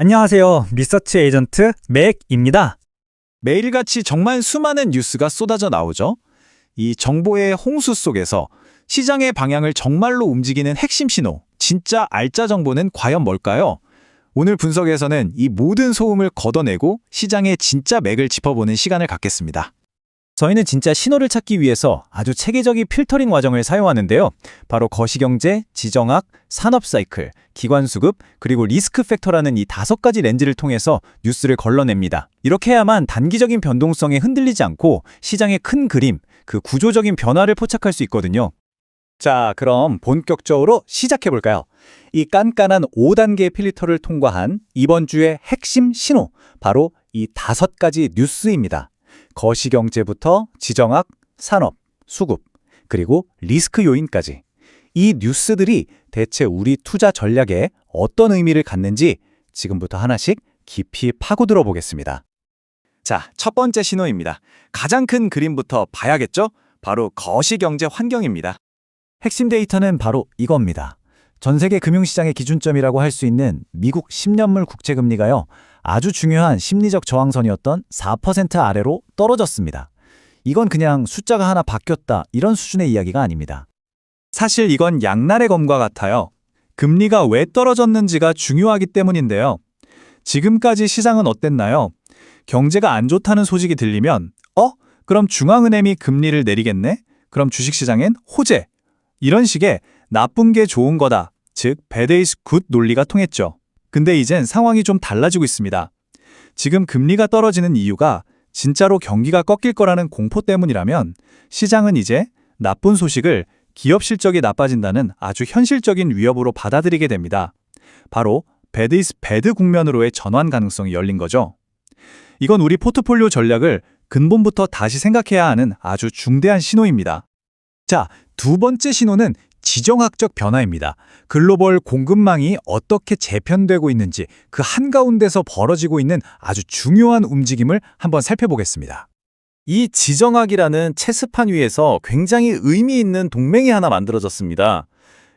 안녕하세요. 리서치 에이전트 맥입니다. 매일같이 정말 수많은 뉴스가 쏟아져 나오죠. 이 정보의 홍수 속에서 시장의 방향을 정말로 움직이는 핵심 신호, 진짜 알짜 정보는 과연 뭘까요? 오늘 분석에서는 이 모든 소음을 걷어내고 시장의 진짜 맥을 짚어보는 시간을 갖겠습니다. 저희는 진짜 신호를 찾기 위해서 아주 체계적인 필터링 과정을 사용하는데요. 바로 거시경제, 지정학, 산업사이클, 기관수급, 그리고 리스크 팩터라는 이 5가지 렌즈를 통해서 뉴스를 걸러냅니다. 이렇게 해야만 단기적인 변동성에 흔들리지 않고 시장의 큰 그림, 그 구조적인 변화를 포착할 수 있거든요. 자, 그럼 본격적으로 시작해볼까요? 이 깐깐한 5단계 필터를 통과한 이번 주의 핵심 신호, 바로 이 5가지 뉴스입니다. 거시경제부터 지정학, 산업, 수급, 그리고 리스크 요인까지. 이 뉴스들이 대체 우리 투자 전략에 어떤 의미를 갖는지 지금부터 하나씩 깊이 파고들어 보겠습니다. 자, 첫 번째 신호입니다. 가장 큰 그림부터 봐야겠죠? 바로 거시경제 환경입니다. 핵심 데이터는 바로 이겁니다. 전 세계 금융시장의 기준점이라고 할 수 있는 미국 10년물 국채금리가요, 아주 중요한 심리적 저항선이었던 4% 아래로 떨어졌습니다. 이건 그냥 숫자가 하나 바뀌었다, 이런 수준의 이야기가 아닙니다. 사실 이건 양날의 검과 같아요. 금리가 왜 떨어졌는지가 중요하기 때문인데요. 지금까지 시장은 어땠나요? 경제가 안 좋다는 소식이 들리면 그럼 중앙은행이 금리를 내리겠네? 그럼 주식시장엔 호재. 이런 식의 나쁜 게 좋은 거다, 즉 bad is good 논리가 통했죠. 근데 이젠 상황이 좀 달라지고 있습니다. 지금 금리가 떨어지는 이유가 진짜로 경기가 꺾일 거라는 공포 때문이라면 시장은 이제 나쁜 소식을 기업 실적이 나빠진다는 아주 현실적인 위협으로 받아들이게 됩니다. 바로 bad is bad 국면으로의 전환 가능성이 열린 거죠. 이건 우리 포트폴리오 전략을 근본부터 다시 생각해야 하는 아주 중대한 신호입니다. 자, 두 번째 신호는 지정학적 변화입니다. 글로벌 공급망이 어떻게 재편되고 있는지 그 한가운데서 벌어지고 있는 아주 중요한 움직임을 한번 살펴보겠습니다. 이 지정학이라는 체스판 위에서 굉장히 의미 있는 동맹이 하나 만들어졌습니다.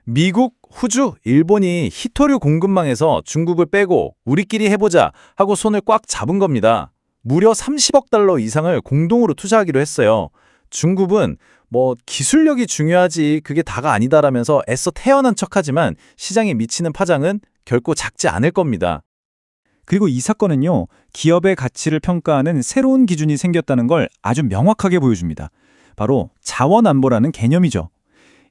미국, 호주, 일본이 히토류 공급망에서 중국을 빼고 우리끼리 해보자 하고 손을 꽉 잡은 겁니다. 무려 30억 달러 이상을 공동으로 투자하기로 했어요. 중국은 기술력이 중요하지 그게 다가 아니다라면서 애써 태어난 척하지만 시장에 미치는 파장은 결코 작지 않을 겁니다. 그리고 이 사건은요, 기업의 가치를 평가하는 새로운 기준이 생겼다는 걸 아주 명확하게 보여줍니다. 바로 자원안보라는 개념이죠.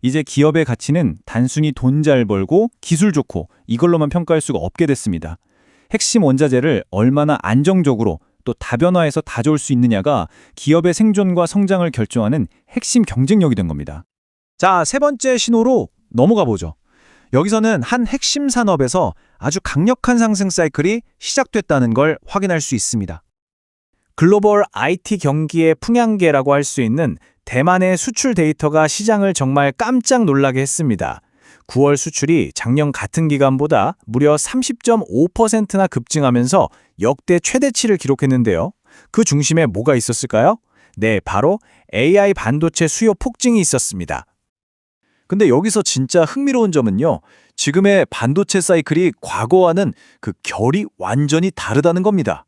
이제 기업의 가치는 단순히 돈 잘 벌고 기술 좋고 이걸로만 평가할 수가 없게 됐습니다. 핵심 원자재를 얼마나 안정적으로 또 다변화해서 가져올 수 있느냐가 기업의 생존과 성장을 결정하는 핵심 경쟁력이 된 겁니다. 자, 세 번째 신호로 넘어가 보죠. 여기서는 한 핵심 산업에서 아주 강력한 상승 사이클이 시작됐다는 걸 확인할 수 있습니다. 글로벌 IT 경기의 풍향계라고 할 수 있는 대만의 수출 데이터가 시장을 정말 깜짝 놀라게 했습니다. 9월 수출이 작년 같은 기간보다 무려 30.5%나 급증하면서 역대 최대치를 기록했는데요. 그 중심에 뭐가 있었을까요? 네, 바로 AI 반도체 수요 폭증이 있었습니다. 근데 여기서 진짜 흥미로운 점은요, 지금의 반도체 사이클이 과거와는 그 결이 완전히 다르다는 겁니다.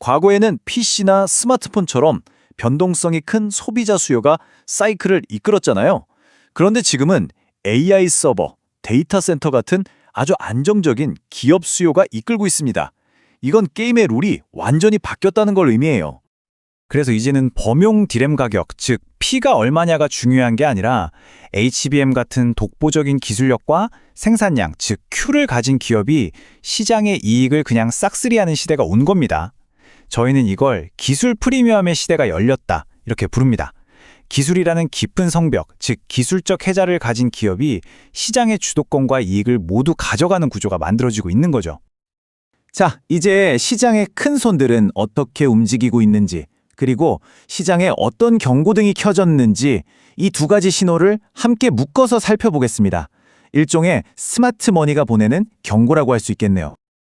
과거에는 PC나 스마트폰처럼 변동성이 큰 소비자 수요가 사이클을 이끌었잖아요. 그런데 지금은 AI 서버, 데이터 센터 같은 아주 안정적인 기업 수요가 이끌고 있습니다. 이건 게임의 룰이 완전히 바뀌었다는 걸 의미해요. 그래서 이제는 범용 디램 가격, 즉 P가 얼마냐가 중요한 게 아니라 HBM 같은 독보적인 기술력과 생산량, 즉 Q를 가진 기업이 시장의 이익을 그냥 싹쓸이하는 시대가 온 겁니다. 저희는 이걸 기술 프리미엄의 시대가 열렸다, 이렇게 부릅니다. 기술이라는 깊은 성벽, 즉 기술적 혜자를 가진 기업이 시장의 주도권과 이익을 모두 가져가는 구조가 만들어지고 있는 거죠. 자, 이제 시장의 큰 손들은 어떻게 움직이고 있는지, 그리고 시장에 어떤 경고등이 켜졌는지 이 2가지 신호를 함께 묶어서 살펴보겠습니다. 일종의 스마트 머니가 보내는 경고라고 할 수 있겠네요.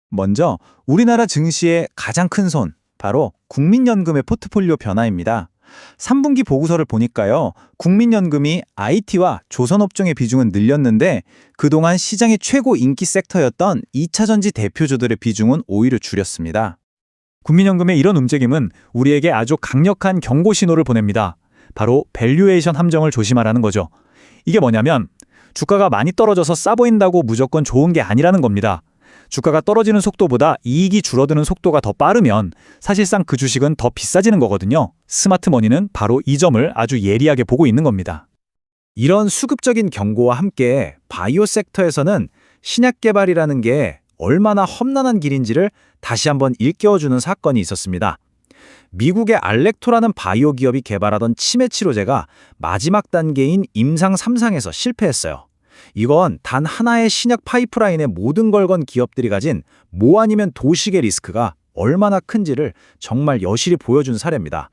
먼저 우리나라 증시의 가장 큰 손, 바로 국민연금의 포트폴리오 변화입니다. 3분기 보고서를 보니까요. 국민연금이 IT와 조선업종의 비중은 늘렸는데 그동안 시장의 최고 인기 섹터였던 2차전지 대표주들의 비중은 오히려 줄였습니다. 국민연금의 이런 움직임은 우리에게 아주 강력한 경고 신호를 보냅니다. 바로 밸류에이션 함정을 조심하라는 거죠. 이게 뭐냐면 주가가 많이 떨어져서 싸 보인다고 무조건 좋은 게 아니라는 겁니다. 주가가 떨어지는 속도보다 이익이 줄어드는 속도가 더 빠르면 사실상 그 주식은 더 비싸지는 거거든요. 스마트머니는 바로 이 점을 아주 예리하게 보고 있는 겁니다. 이런 수급적인 경고와 함께 바이오 섹터에서는 신약 개발이라는 게 얼마나 험난한 길인지를 다시 한번 일깨워주는 사건이 있었습니다. 미국의 알렉토라는 바이오 기업이 개발하던 치매 치료제가 마지막 단계인 임상 3상에서 실패했어요. 이건 단 하나의 신약 파이프라인에 모든 걸 건 기업들이 가진 뭐 아니면 도식의 리스크가 얼마나 큰지를 정말 여실히 보여준 사례입니다.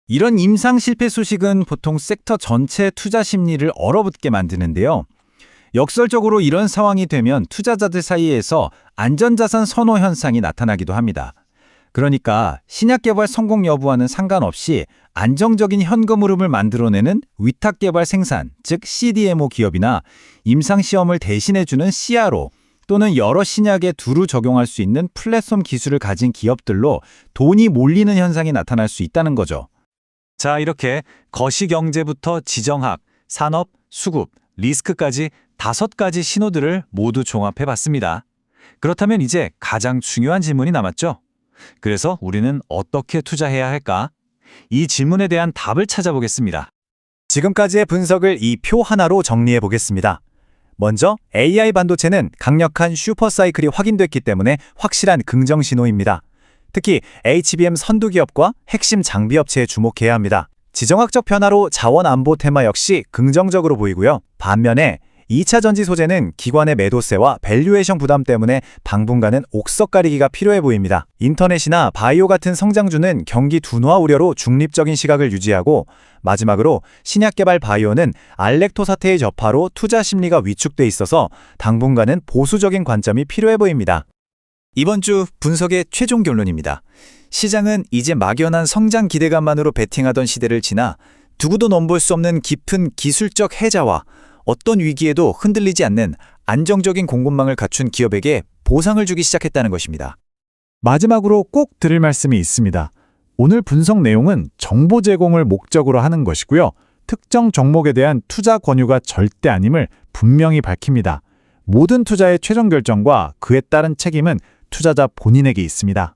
이런 임상 실패 소식은 보통 섹터 전체 투자 심리를 얼어붙게 만드는데요. 역설적으로 이런 상황이 되면 투자자들 사이에서 안전자산 선호 현상이 나타나기도 합니다. 그러니까 신약 개발 성공 여부와는 상관없이 안정적인 현금 흐름을 만들어내는 위탁 개발 생산, 즉 CDMO 기업이나 임상시험을 대신해주는 CRO 또는 여러 신약에 두루 적용할 수 있는 플랫폼 기술을 가진 기업들로 돈이 몰리는 현상이 나타날 수 있다는 거죠. 자, 이렇게 거시경제부터 지정학, 산업, 수급, 리스크까지 5가지 신호들을 모두 종합해봤습니다. 그렇다면 이제 가장 중요한 질문이 남았죠. 그래서 우리는 어떻게 투자해야 할까? 이 질문에 대한 답을 찾아보겠습니다. 지금까지의 분석을 이 표 하나로 정리해 보겠습니다. 먼저 AI 반도체는 강력한 슈퍼사이클이 확인됐기 때문에 확실한 긍정 신호입니다. 특히 HBM 선두 기업과 핵심 장비 업체에 주목해야 합니다. 지정학적 변화로 자원 안보 테마 역시 긍정적으로 보이고요. 반면에 2차 전지 소재는 기관의 매도세와 밸류에이션 부담 때문에 당분간은 옥석 가리기가 필요해 보입니다. 인터넷이나 바이오 같은 성장주는 경기 둔화 우려로 중립적인 시각을 유지하고 마지막으로 신약 개발 바이오는 알렉토 사태의 여파로 투자 심리가 위축돼 있어서 당분간은 보수적인 관점이 필요해 보입니다. 이번 주 분석의 최종 결론입니다. 시장은 이제 막연한 성장 기대감만으로 베팅하던 시대를 지나 누구도 넘볼 수 없는 깊은 기술적 해자와 어떤 위기에도 흔들리지 않는 안정적인 공급망을 갖춘 기업에게 보상을 주기 시작했다는 것입니다. 마지막으로 꼭 드릴 말씀이 있습니다. 오늘 분석 내용은 정보 제공을 목적으로 하는 것이고요. 특정 종목에 대한 투자 권유가 절대 아님을 분명히 밝힙니다. 모든 투자의 최종 결정과 그에 따른 책임은 투자자 본인에게 있습니다.